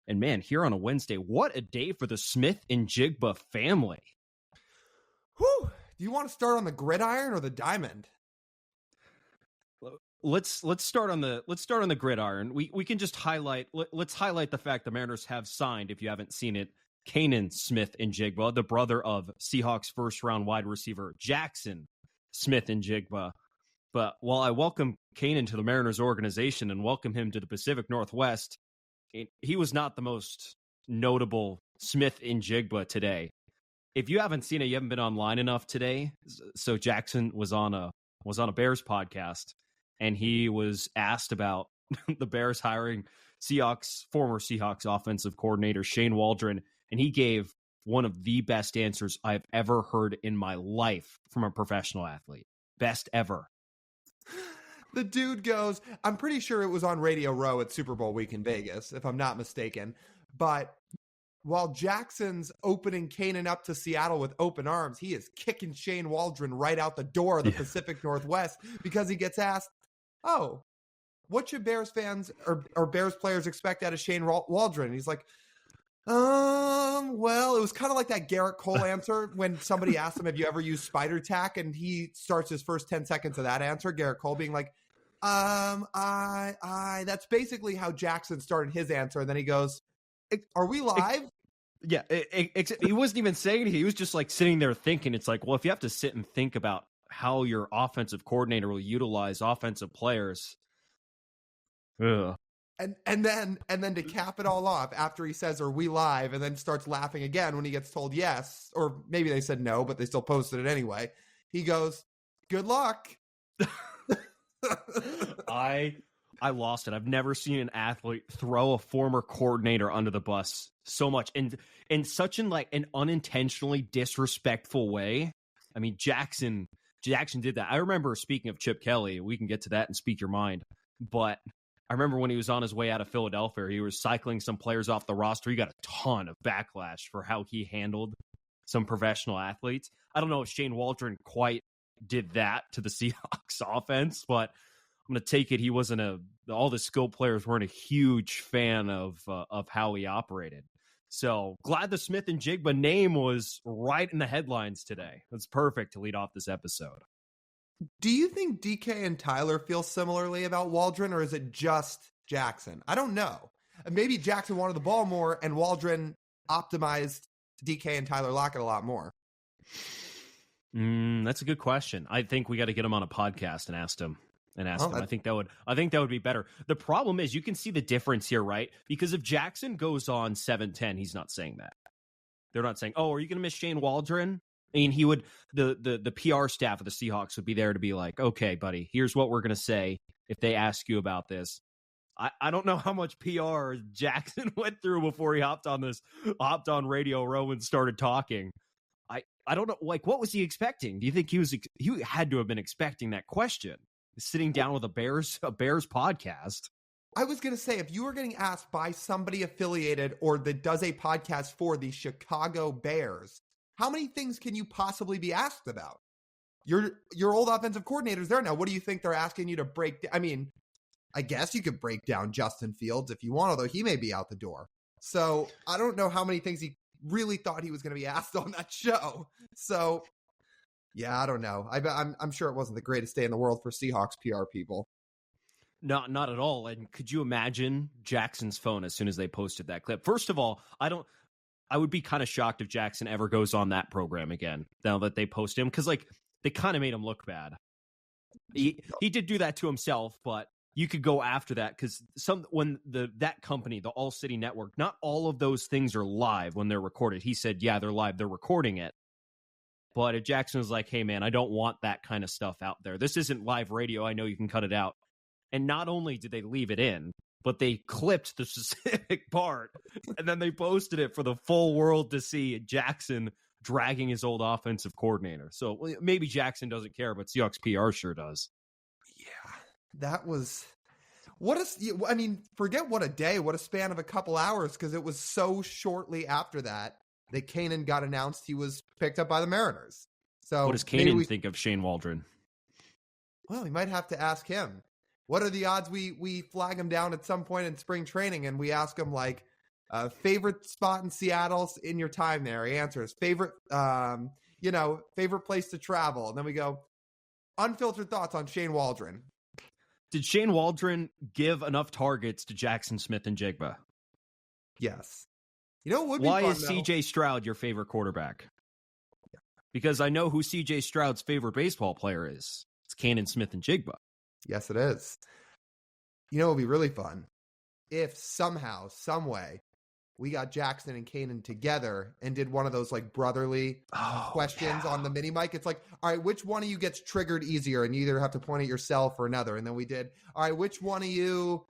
And man, here on a Wednesday, what a day for the Smith-Njigba family. Whew. Do you want to start on the gridiron or the diamond? Let's start on the gridiron. We can just let's highlight the fact the Mariners have signed, if you haven't seen it, Canaan Smith-Njigba, the brother of Seahawks first round wide receiver Jaxon Smith-Njigba. But while I welcome Canaan to the Mariners organization and welcome him to the Pacific Northwest, he was not the most notable Smith-Njigba today. If you haven't seen it, you haven't been online enough today. So Jaxon was on a Bears podcast, and he was asked about the Bears hiring former Seahawks offensive coordinator Shane Waldron, and he gave one of the best answers I've ever heard in my life from a professional athlete. Best ever. The dude goes, I'm pretty sure it was on Radio Row at Super Bowl week in Vegas, if I'm not mistaken. But while Jackson's opening Canaan up to Seattle with open arms, he is kicking Shane Waldron right out the door of the Pacific Northwest because he gets asked, oh, what should Bears fans or Bears players expect out of Shane Waldron? And he's like, well, it was kind of like that Garrett Cole answer when somebody asked him, have you ever used spider tack? And he starts his first 10 seconds of that answer, Garrett Cole being like, that's basically how Jaxon started his answer. And then he goes, are we live? Yeah, he wasn't even saying anything. He was just like sitting there thinking. It's like, well, if you have to sit and think about how your offensive coordinator will utilize offensive players. Ugh. And then to cap it all off, after he says, are we live? And then starts laughing again when he gets told yes, or maybe they said no, but they still posted it anyway. He goes, good luck. I lost it. I've never seen an athlete throw a former coordinator under the bus so much in such an unintentionally disrespectful way. I mean, Jaxon did that. I remember, speaking of Chip Kelly, we can get to that and speak your mind, but I remember when he was on his way out of Philadelphia, he was cycling some players off the roster. He got a ton of backlash for how he handled some professional athletes. I don't know if Shane Waldron quite did that to the Seahawks offense, but I'm going to take it he wasn't all the skilled players weren't a huge fan of how he operated. So glad the Smith-Njigba name was right in the headlines today. That's perfect to lead off this episode. Do you think DK and Tyler feel similarly about Waldron, or is it just Jaxon? I don't know. Maybe Jaxon wanted the ball more and Waldron optimized DK and Tyler Lockett a lot more. That's a good question. I think we got to get him on a podcast and ask him. I think that would be better. The problem is you can see the difference here, right? Because if Jaxon goes on 7-10, he's not saying that. They're not saying, "Oh, are you going to miss Shane Waldron?" I mean, he would. The PR staff of the Seahawks would be there to be like, "Okay, buddy, here's what we're going to say if they ask you about this." I don't know how much PR Jaxon went through before he hopped on Radio Row and started talking. I don't know. Like, what was he expecting? Do you think he had to have been expecting that question? Sitting down with a Bears podcast. I was going to say, if you were getting asked by somebody affiliated or that does a podcast for the Chicago Bears, how many things can you possibly be asked about? Your old offensive coordinator's there now. What do you think they're asking you to break down? I mean, I guess you could break down Justin Fields if you want, although he may be out the door. So I don't know how many things he really thought he was going to be asked on that show. So yeah, I don't know. I'm sure it wasn't the greatest day in the world for Seahawks PR people. Not at all. And could you imagine Jackson's phone as soon as they posted that clip? First of all, I would be kind of shocked if Jaxon ever goes on that program again now that they post him, because they kind of made him look bad. He did do that to himself, but you could go after that because that company, the All City Network, not all of those things are live when they're recorded. He said, yeah, they're live. They're recording it. But if Jaxon was like, hey, man, I don't want that kind of stuff out there. This isn't live radio. I know you can cut it out. And not only did they leave it in, but they clipped the specific part and then they posted it for the full world to see, Jaxon dragging his old offensive coordinator. So maybe Jaxon doesn't care, but Seahawks PR sure does. Yeah, that was... forget what a day, what a span of a couple hours, because it was so shortly after that Canaan got announced he was picked up by the Mariners. So what does Canaan think of Shane Waldron? Well, we might have to ask him. What are the odds we flag him down at some point in spring training and we ask him, like, Favorite spot in Seattle in your time there? He answers favorite, favorite place to travel. And then we go unfiltered thoughts on Shane Waldron. Did Shane Waldron give enough targets to Jaxon Smith-Njigba? Yes. You know what would be Why fun, is though? C.J. Stroud your favorite quarterback? Because I know who C.J. Stroud's favorite baseball player is. It's Canaan Smith-Njigba. Yes, it is. You know what would be really fun? If somehow, some way, we got Jaxon and Canaan together and did one of those like brotherly questions on the mini mic. It's like, all right, which one of you gets triggered easier? And you either have to point at yourself or another. And then we did, all right, which one of you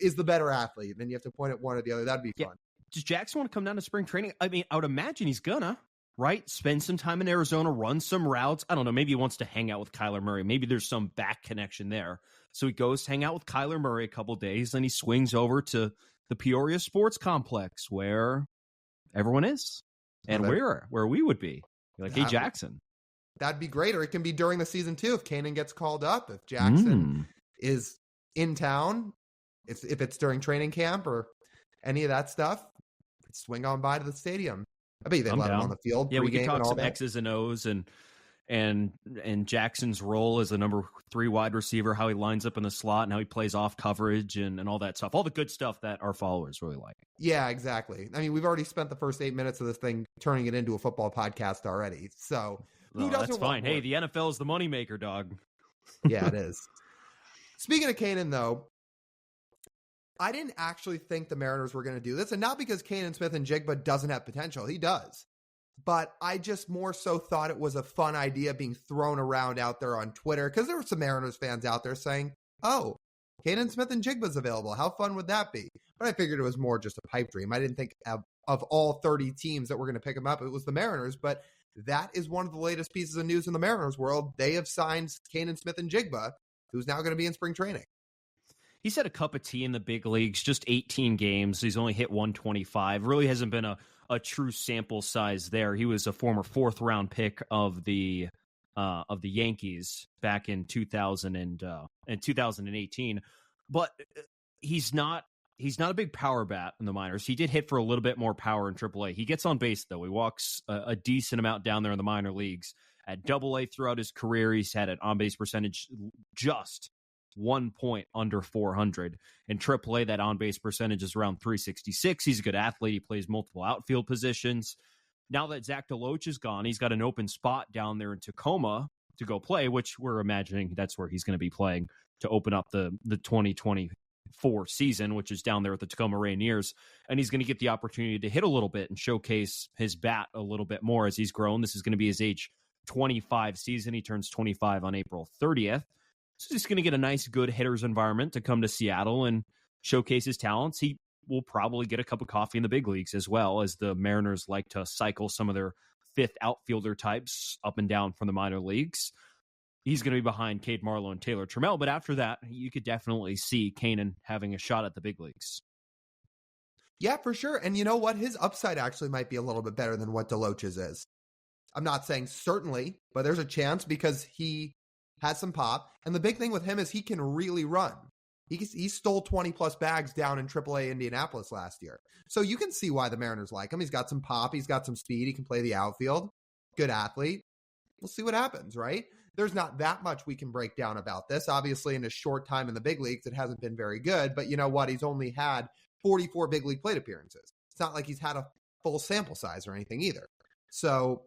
is the better athlete? And then you have to point at one or the other. That'd be fun. Does Jaxon want to come down to spring training? I mean, I would imagine he's gonna, right? Spend some time in Arizona, run some routes. I don't know. Maybe he wants to hang out with Kyler Murray. Maybe there's some back connection there. So he goes hang out with Kyler Murray a couple days, then he swings over to the Peoria Sports Complex where everyone is and where we would be. You're like, hey, Jaxon. That'd be great. Or it can be during the season too. If Canaan gets called up, if Jaxon is in town, if it's during training camp or any of that stuff, swing on by to the stadium. I bet you they let him on the field. Yeah, we can talk some X's and O's and Jackson's role as the number 3 wide receiver, how he lines up in the slot and how he plays off coverage and all that stuff. All the good stuff that our followers really like. Yeah, exactly. I mean, we've already spent the first 8 minutes of this thing turning it into a football podcast already. So who doesn't? That's fine. Hey, the NFL is the moneymaker, dog. Yeah, it is. Speaking of Canaan, though, I didn't actually think the Mariners were going to do this. And not because Canaan Smith-Njigba doesn't have potential. He does. But I just more so thought it was a fun idea being thrown around out there on Twitter, because there were some Mariners fans out there saying, oh, Canaan Smith-Njigba's available. How fun would that be? But I figured it was more just a pipe dream. I didn't think of all 30 teams that were going to pick him up, it was the Mariners. But that is one of the latest pieces of news in the Mariners world. They have signed Canaan Smith-Njigba, who's now going to be in spring training. He's had a cup of tea in the big leagues, just 18 games. He's only hit 125. Really hasn't been a true sample size there. He was a former 4th round pick of the Yankees back in 2018. But he's not a big power bat in the minors. He did hit for a little bit more power in AAA. He gets on base though. He walks a decent amount down there in the minor leagues. At AA throughout his career, he's had an on base percentage just 1 point under 400. In AAA, that on-base percentage is around 366. He's a good athlete. He plays multiple outfield positions. Now that Zach DeLoach is gone, he's got an open spot down there in Tacoma to go play, which we're imagining that's where he's going to be playing to open up the 2024 season, which is down there at the Tacoma Rainiers. And he's going to get the opportunity to hit a little bit and showcase his bat a little bit more as he's grown. This is going to be his age 25 season. He turns 25 on April 30th. So he's going to get a nice, good hitter's environment to come to Seattle and showcase his talents. He will probably get a cup of coffee in the big leagues as well, as the Mariners like to cycle some of their 5th outfielder types up and down from the minor leagues. He's going to be behind Cade Marlowe and Taylor Trammell, but after that, you could definitely see Canaan having a shot at the big leagues. Yeah, for sure. And you know what? His upside actually might be a little bit better than what DeLoach's is. I'm not saying certainly, but there's a chance because he has some pop. And the big thing with him is he can really run. He stole 20-plus bags down in AAA Indianapolis last year. So you can see why the Mariners like him. He's got some pop. He's got some speed. He can play the outfield. Good athlete. We'll see what happens, right? There's not that much we can break down about this. Obviously, in a short time in the big leagues, it hasn't been very good. But you know what? He's only had 44 big league plate appearances. It's not like he's had a full sample size or anything either. So,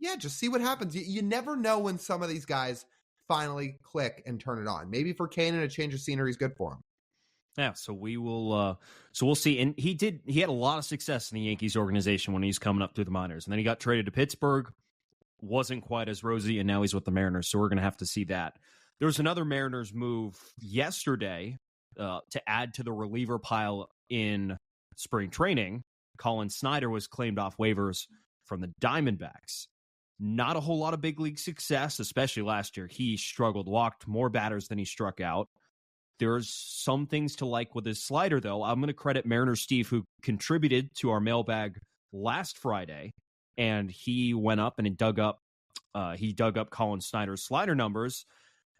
yeah, just see what happens. You never know when some of these guys finally click and turn it on. Maybe for Canaan, a change of scenery is good for him. Yeah, so we'll see. And he had a lot of success in the Yankees organization when he's coming up through the minors. And then he got traded to Pittsburgh, wasn't quite as rosy, and now he's with the Mariners. So we're going to have to see that. There was another Mariners move yesterday to add to the reliever pile in spring training. Colin Snyder was claimed off waivers from the Diamondbacks. Not a whole lot of big league success, especially last year. He struggled, walked more batters than he struck out. There's some things to like with his slider, though. I'm going to credit Mariner Steve, who contributed to our mailbag last Friday, and he went up and he dug up Colin Snyder's slider numbers.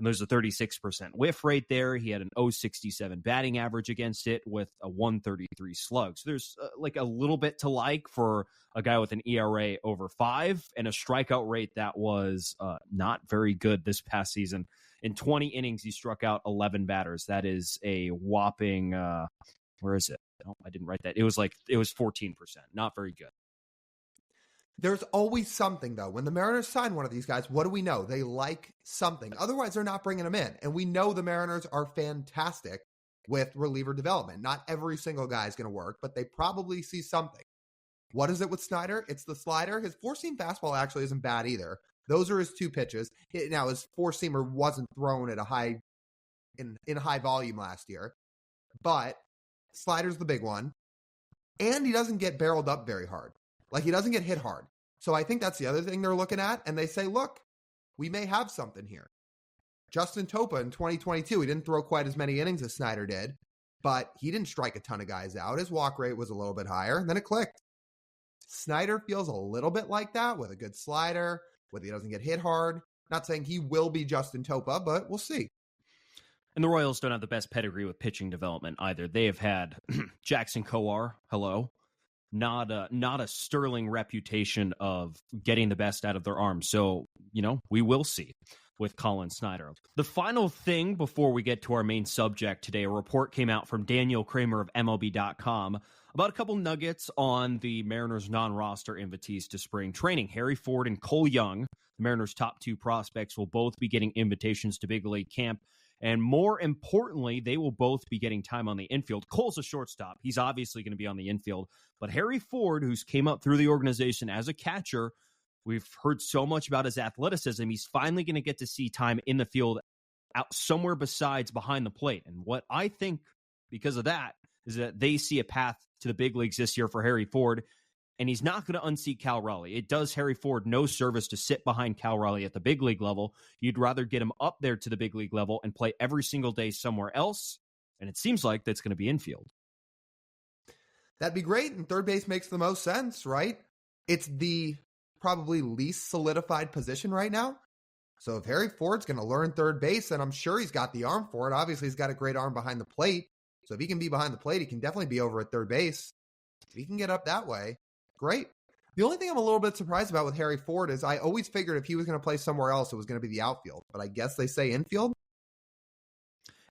and there's a 36% whiff rate there. He had an 0.67 batting average against it with a 133 slug. So there's like a little bit to like for a guy with an ERA over 5 and a strikeout rate that was not very good this past season. In 20 innings, he struck out 11 batters. That is a whopping, where is it? Oh, I didn't write that. It was 14%. Not very good. There's always something, though. When the Mariners sign one of these guys, what do we know? They like something. Otherwise, they're not bringing them in. And we know the Mariners are fantastic with reliever development. Not every single guy is going to work, but they probably see something. What is it with Snyder? It's the slider. His four-seam fastball actually isn't bad either. Those are his 2 pitches. Now, his four-seamer wasn't thrown at a high in high volume last year, but slider's the big one. And he doesn't get barreled up very hard. Like, he doesn't get hit hard. So I think that's the other thing they're looking at. And they say, look, we may have something here. Justin Topa in 2022, he didn't throw quite as many innings as Snyder did, but he didn't strike a ton of guys out. His walk rate was a little bit higher, and then it clicked. Snyder feels a little bit like that with a good slider, whether he doesn't get hit hard. Not saying he will be Justin Topa, but we'll see. And the Royals don't have the best pedigree with pitching development either. They have had Jaxon Kowar, hello. Not a sterling reputation of getting the best out of their arms. So, we will see with Colin Snyder. The final thing before we get to our main subject today, a report came out from Daniel Kramer of MLB.com about a couple nuggets on the Mariners non-roster invitees to spring training. Harry Ford and Cole Young, the Mariners' top 2 prospects, will both be getting invitations to big league camp. And more importantly, they will both be getting time on the infield. Cole's a shortstop. He's obviously going to be on the infield. But Harry Ford, who's came up through the organization as a catcher, we've heard so much about his athleticism. He's finally going to get to see time in the field out somewhere besides behind the plate. And what I think because of that is that they see a path to the big leagues this year for Harry Ford. And he's not going to unseat Cal Raleigh. It does Harry Ford no service to sit behind Cal Raleigh at the big league level. You'd rather get him up there to the big league level and play every single day somewhere else. And it seems like that's going to be infield. That'd be great. And third base makes the most sense, right? It's the probably least solidified position right now. So if Harry Ford's going to learn third base, then I'm sure he's got the arm for it. Obviously, he's got a great arm behind the plate. So if he can be behind the plate, he can definitely be over at third base. If he can get up that way, great. The only thing I'm a little bit surprised about with Harry Ford is I always figured if he was going to play somewhere else, it was going to be the outfield. But I guess they say infield.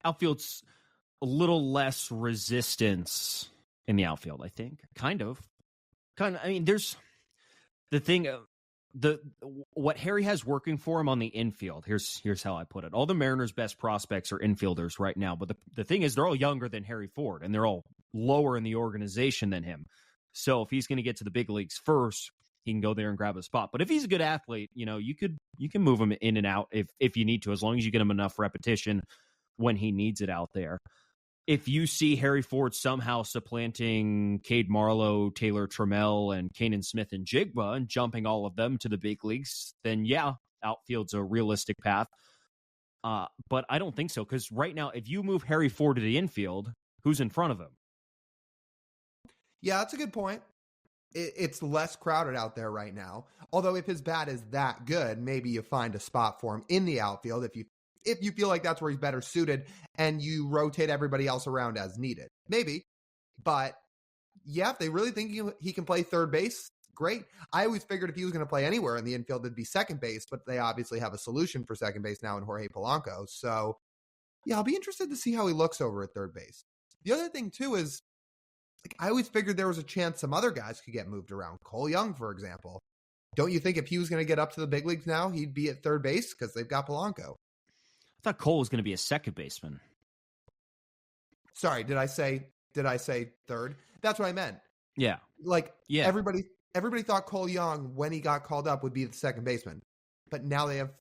Outfield's a little less resistance in the outfield, I think. Kind of. I mean, there's the thing. What Harry has working for him on the infield. Here's how I put it. All the Mariners' best prospects are infielders right now. But the thing is, they're all younger than Harry Ford, and they're all lower in the organization than him. So if he's going to get to the big leagues first, he can go there and grab a spot. But if he's a good athlete, you can move him in and out if you need to, as long as you get him enough repetition when he needs it out there. If you see Harry Ford somehow supplanting Cade Marlowe, Taylor Trammell, and Canaan Smith-Njigba and jumping all of them to the big leagues, then yeah, outfield's a realistic path. But I don't think so, because right now, if you move Harry Ford to the infield, who's in front of him? Yeah, that's a good point. It's less crowded out there right now. Although if his bat is that good, maybe you find a spot for him in the outfield if you feel like that's where he's better suited and you rotate everybody else around as needed. Maybe. But yeah, if they really think he can play third base, great. I always figured if he was going to play anywhere in the infield, it'd be second base, but they obviously have a solution for second base now in Jorge Polanco. So yeah, I'll be interested to see how he looks over at third base. The other thing too is, I always figured there was a chance some other guys could get moved around. Cole Young, for example. Don't you think if he was going to get up to the big leagues now, he'd be at third base because they've got Polanco? I thought Cole was going to be a second baseman. Sorry, did I say third? That's what I meant. Yeah. Yeah. Everybody thought Cole Young, when he got called up, would be the second baseman. But now they have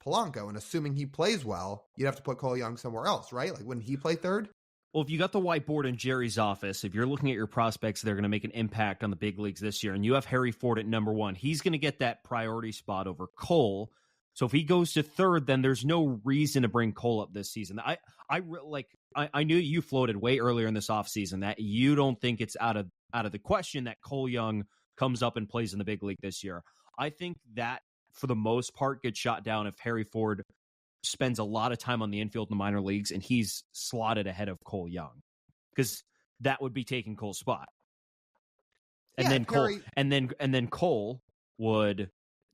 Polanco, and assuming he plays well, you'd have to put Cole Young somewhere else, right? Wouldn't he play third? Well, if you got the whiteboard in Jerry's office, if you're looking at your prospects that are going to make an impact on the big leagues this year, and you have Harry Ford at number 1, he's going to get that priority spot over Cole. So if he goes to third, then there's no reason to bring Cole up this season. I knew you floated way earlier in this offseason that you don't think it's out of the question that Cole Young comes up and plays in the big league this year. I think that for the most part gets shot down if Harry Ford spends a lot of time on the infield in the minor leagues, and he's slotted ahead of Cole Young because that would be taking Cole's spot. And Yeah, then Cole, Harry- and then Cole would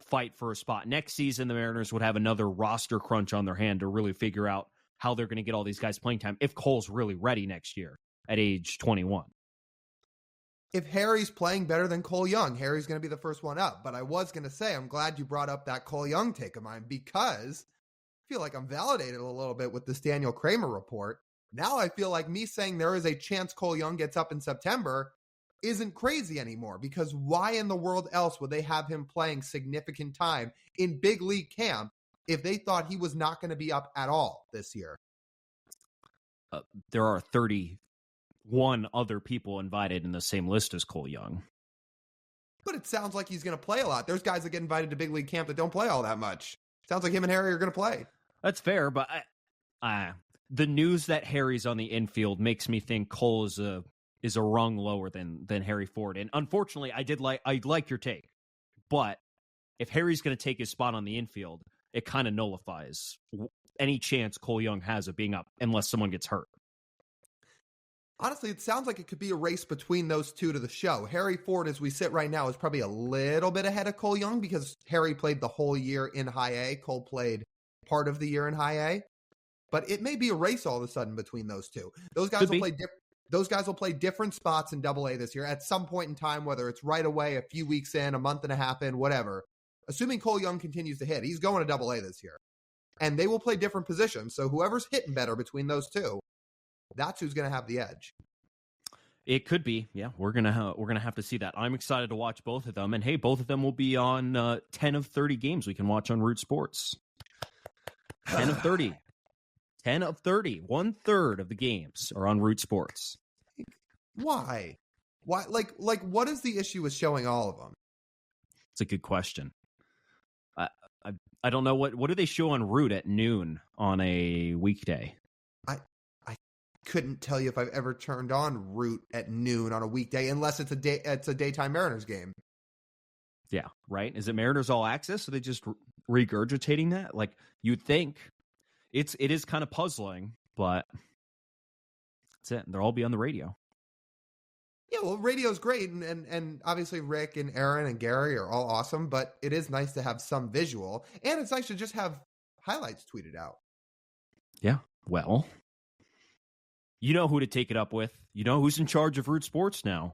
fight for a spot next season. The Mariners would have another roster crunch on their hand to really figure out how they're going to get all these guys playing time if Cole's really ready next year at age 21. If Harry's playing better than Cole Young, Harry's going to be the first one up. But I was going to say, I'm glad you brought up that Cole Young take of mine, because I feel like I'm validated a little bit with this Daniel Kramer report. Now I feel like me saying there is a chance Cole Young gets up in September isn't crazy anymore, because why in the world else would they have him playing significant time in big league camp if they thought he was not going to be up at all this year? There are 31 other people invited in the same list as Cole Young. But it sounds like he's going to play a lot. There's guys that get invited to big league camp that don't play all that much. Sounds like him and Harry are going to play. That's fair, but the news that Harry's on the infield makes me think Cole is a rung lower than Harry Ford. And unfortunately, I like your take. But if Harry's going to take his spot on the infield, it kind of nullifies any chance Cole Young has of being up unless someone gets hurt. Honestly, it sounds like it could be a race between those two to the show. Harry Ford, as we sit right now, is probably a little bit ahead of Cole Young because Harry played the whole year in high A. Cole played part of the year in high A. But it may be a race all of a sudden between those two. Those guys will play different spots in Double A this year at some point in time, whether it's right away, a few weeks in, a month and a half in, whatever. Assuming Cole Young continues to hit, he's going to Double A this year. And they will play different positions. So whoever's hitting better between those two, that's who's going to have the edge. It could be. Yeah, we're gonna have to see that. I'm excited to watch both of them. And hey, both of them will be on 10 of 30 games we can watch on Root Sports. 10 of 30. 10 of 30. 1/3 of the games are on Root Sports. Why? Like, what is the issue with showing all of them? It's a good question. I don't know what do they show on Root at noon on a weekday. I couldn't tell you if I've ever turned on Root at noon on a weekday, unless it's a daytime Mariners game. Yeah, right. Is it Mariners All Access? Are they just regurgitating that? Like, you'd think. It is kind of puzzling, but that's it. They'll all be on the radio. Yeah, well, radio's great, and obviously Rick and Aaron and Gary are all awesome, but it is nice to have some visual, and it's nice to just have highlights tweeted out. Yeah, well, you know who to take it up with. You know who's in charge of Root Sports now.